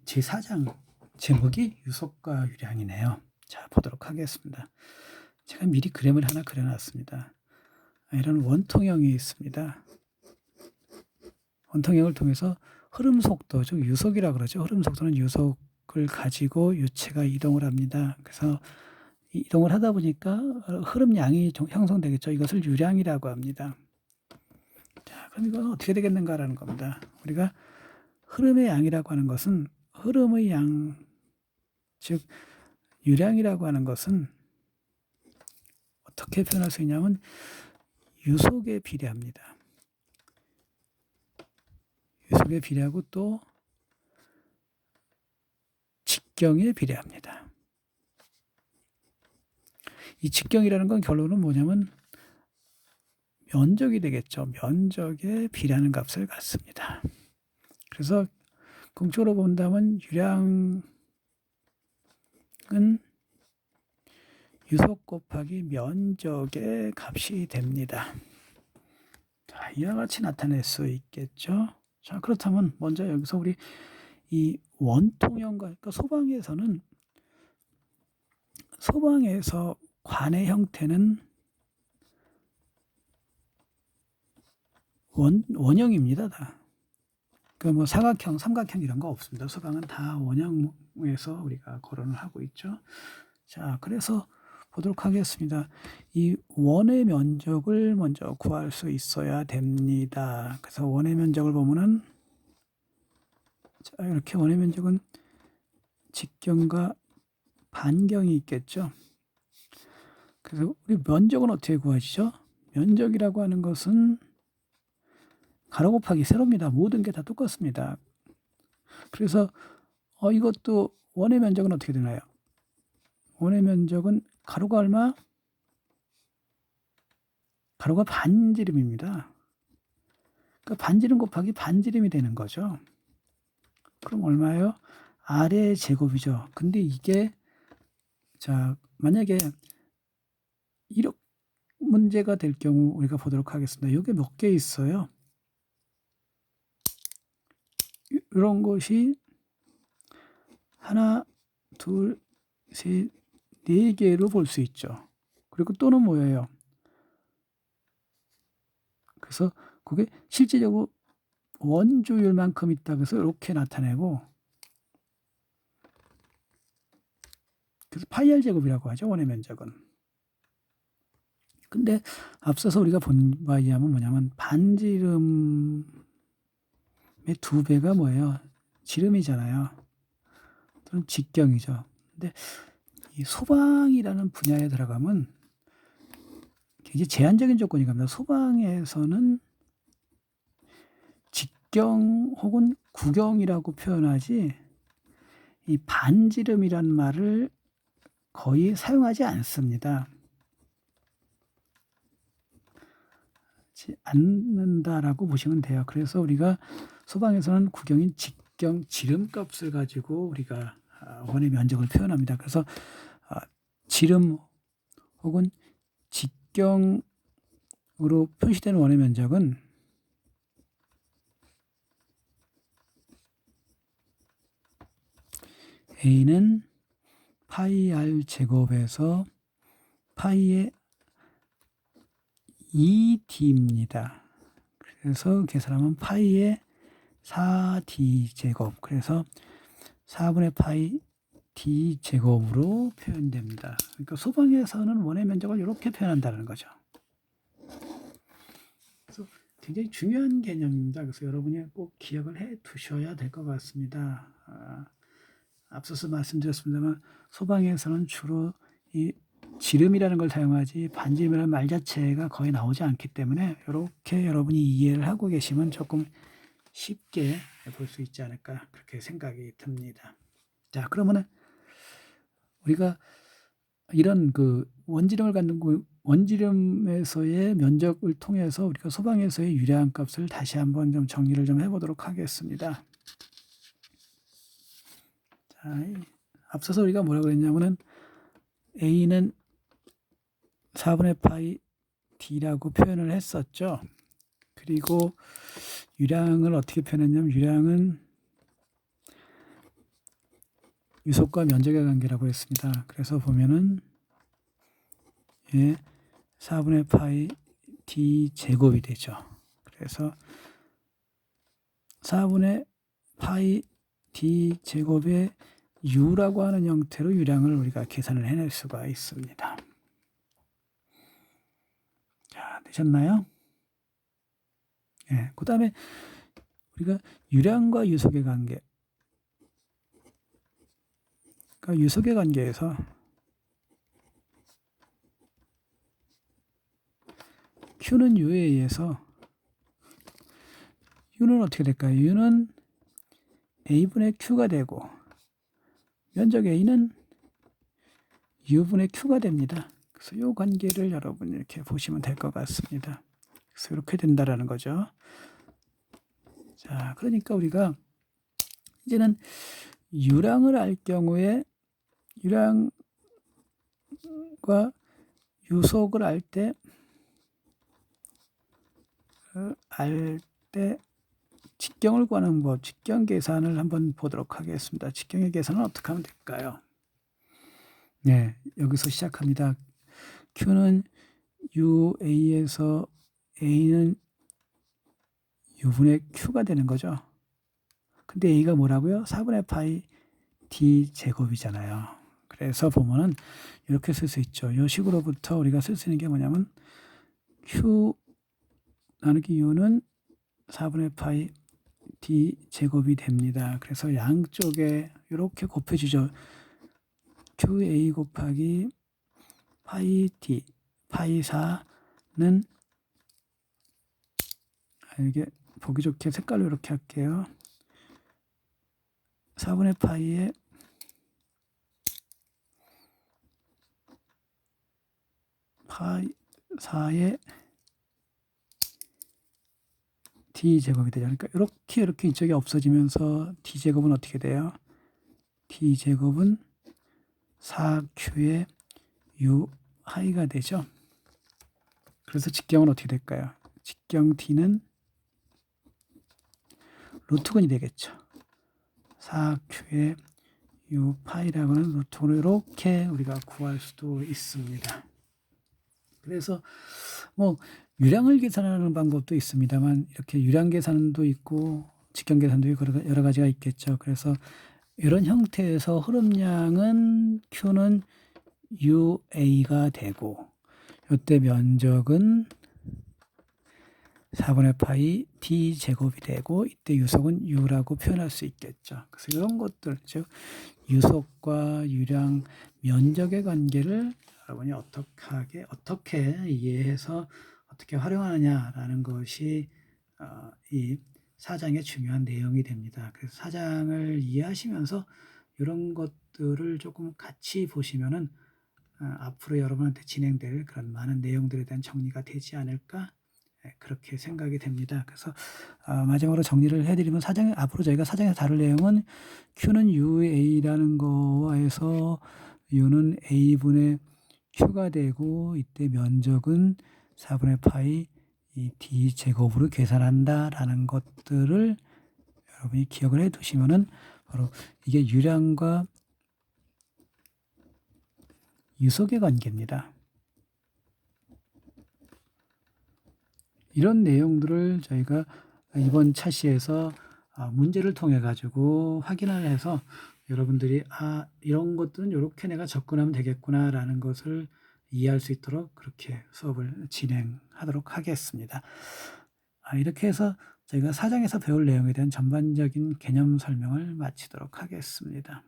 제4장 제목이 유속과 유량이네요. 자, 보도록 하겠습니다. 제가 미리 그림을 하나 그려놨습니다. 이런 원통형이 있습니다. 원통형을 통해서 흐름 속도, 즉 유속이라고 그러죠. 흐름 속도는 유속을 가지고 유체가 이동을 합니다. 그래서 이동을 하다 보니까 흐름량이 형성되겠죠. 이것을 유량이라고 합니다. 자, 그럼 이건 어떻게 되겠는가라는 겁니다. 우리가 흐름의 양이라고 하는 것은 흐름의 양, 즉 유량이라고 하는 것은 어떻게 표현할 수 있냐면 유속에 비례합니다. 유속에 비례하고 또 직경에 비례합니다. 이 직경이라는 건 결론은 뭐냐면 면적이 되겠죠. 면적에 비례하는 값을 갖습니다. 그래서 공적으로 본다면 유량은 유속 곱하기 면적의 값이 됩니다. 자, 이와 같이 나타낼 수 있겠죠. 자, 그렇다면 먼저 여기서 우리 이 원통형과, 그러니까 소방에서 관의 형태는 원형입니다. 다. 그러니까 뭐 사각형, 삼각형 이런 거 없습니다. 소방은 다 원형에서 우리가 거론을 하고 있죠. 자, 그래서 보도록 하겠습니다. 이 원의 면적을 먼저 구할 수 있어야 됩니다. 그래서 원의 면적을 보면은, 자, 이렇게 원의 면적은 직경과 반경이 있겠죠. 그래서 우리 면적은 어떻게 구하시죠? 면적이라고 하는 것은 가로 곱하기 세로입니다. 모든 게 다 똑같습니다. 그래서 이것도 원의 면적은 어떻게 되나요? 원의 면적은 가로가 얼마? 가로가 반지름입니다. 그러니까 반지름 곱하기 반지름이 되는 거죠. 그럼 얼마예요? R의 제곱이죠. 근데 이게, 자, 만약에 이렇게 문제가 될 경우 우리가 보도록 하겠습니다. 이게 몇 개 있어요? 이런 것이 하나, 둘, 셋, 네 개로 볼 수 있죠. 그리고 또는 뭐예요? 그래서 그게 실제적으로 원주율만큼 있다 그래서 이렇게 나타내고, 그래서 파이 R 제곱이라고 하죠. 원의 면적은. 근데 앞서서 우리가 본 바에 의하면 뭐냐면 반지름의 2배가 뭐예요? 지름이잖아요. 그럼 직경이죠. 근데 이 소방이라는 분야에 들어가면 굉장히 제한적인 조건이 갑니다. 소방에서는 직경 혹은 구경이라고 표현하지 이 반지름이란 말을 거의 사용하지 않습니다. 않는다라고 보시면 돼요. 그래서 우리가 소방에서는 구경인 직경 지름값을 가지고 우리가 원의 면적을 표현합니다. 그래서 지름 혹은 직경으로 표시되는 원의 면적은 A는 파이 R 제곱에서 파이의 2D입니다. 그래서 계산하면 파이의 4D 제곱. 그래서 4분의 파이 D 제곱으로 표현됩니다. 그러니까 소방에서는 원의 면적을 이렇게 표현한다는 거죠. 그래서 굉장히 중요한 개념입니다. 그래서 여러분이 꼭 기억을 해 두셔야 될 것 같습니다. 앞서서 말씀드렸습니다만 소방에서는 주로 이 지름이라는 걸 사용하지 반지름이라는 말 자체가 거의 나오지 않기 때문에 이렇게 여러분이 이해를 하고 계시면 조금 쉽게 볼 수 있지 않을까 그렇게 생각이 듭니다. 자, 그러면은 우리가 이런 그 원지름을 갖는 원지름에서의 면적을 통해서 우리가 소방에서의 유량 값을 다시 한번 좀 정리를 좀 해보도록 하겠습니다. 자, 앞서서 우리가 뭐라고 그랬냐면은 A는 4분의 파이 D라고 표현을 했었죠. 그리고 유량을 어떻게 표현했냐면 유량은 유속과 면적의 관계라고 했습니다. 그래서 보면은 예, 4분의 파이 d 제곱이 되죠. 그래서 4분의 파이 d 제곱의 u라고 하는 형태로 유량을 우리가 계산을 해낼 수가 있습니다. 자, 되셨나요? 예, 그 다음에 우리가 유량과 유속의 관계, 그러니까 유속의 관계에서 Q는 U에 의해서 U는 어떻게 될까요? U는 A분의 Q가 되고 면적 A는 U분의 Q가 됩니다. 그래서 이 관계를 여러분 이렇게 보시면 될 것 같습니다. 그래서 이렇게 된다라는 거죠. 자, 그러니까 우리가 이제는 유량을 알 경우에 유량과 유속을 알 때 직경을 구하는 법, 직경 계산을 한번 보도록 하겠습니다. 직경의 계산은 어떻게 하면 될까요? 네, 여기서 시작합니다. Q는 UA에서 A는 U분의 Q가 되는 거죠. 근데 A가 뭐라고요? 4분의 파이 D 제곱이잖아요. 그래서 보면은 이렇게 쓸 수 있죠. 이 식으로부터 우리가 쓸 수 있는 게 뭐냐면 Q 나누기 U는 4분의 파이 D 제곱이 됩니다. 그래서 양쪽에 이렇게 곱해주죠. QA 곱하기 파이 D, 파이 4는 이게 보기 좋게 색깔로 이렇게 할게요. 4분의 파이에 파이 4의 D제곱이 되죠. 그러니까 이렇게 이쪽이 없어지면서 D제곱은 어떻게 돼요? D제곱은 4Q의 U 하이가 되죠. 그래서 직경은 어떻게 될까요? 직경 D는 루트근이 되겠죠. 4Q의 U 파이라고 하는 루트근을 이렇게 우리가 구할 수도 있습니다. 그래서 뭐 유량을 계산하는 방법도 있습니다만 이렇게 유량 계산도 있고 직경 계산도 있고 여러 가지가 있겠죠. 그래서 이런 형태에서 흐름량은 Q는 UA가 되고 이때 면적은 4분의 파이 D 제곱이 되고 이때 유속은 U라고 표현할 수 있겠죠. 그래서 이런 것들, 즉 유속과 유량, 면적의 관계를 여러분이 어떻게 이해해서 어떻게 활용하느냐라는 것이 이 사장의 중요한 내용이 됩니다. 그래서 사장을 이해하시면서 이런 것들을 조금 같이 보시면은 앞으로 여러분한테 진행될 그런 많은 내용들에 대한 정리가 되지 않을까 그렇게 생각이 됩니다. 그래서 마지막으로 정리를 해드리면 앞으로 저희가 사장에서 다룰 내용은 Q는 UA라는 거에서 U는 A분의 Q가 되고 이때 면적은 4분의 파이 D 제곱으로 계산한다라는 것들을 여러분이 기억을 해 두시면은 바로 이게 유량과 유속의 관계입니다. 이런 내용들을 저희가 이번 차시에서 문제를 통해 가지고 확인을 해서 여러분들이 이런 것들은 이렇게 내가 접근하면 되겠구나라는 것을 이해할 수 있도록 그렇게 수업을 진행하도록 하겠습니다. 이렇게 해서 저희가 사장에서 배울 내용에 대한 전반적인 개념 설명을 마치도록 하겠습니다.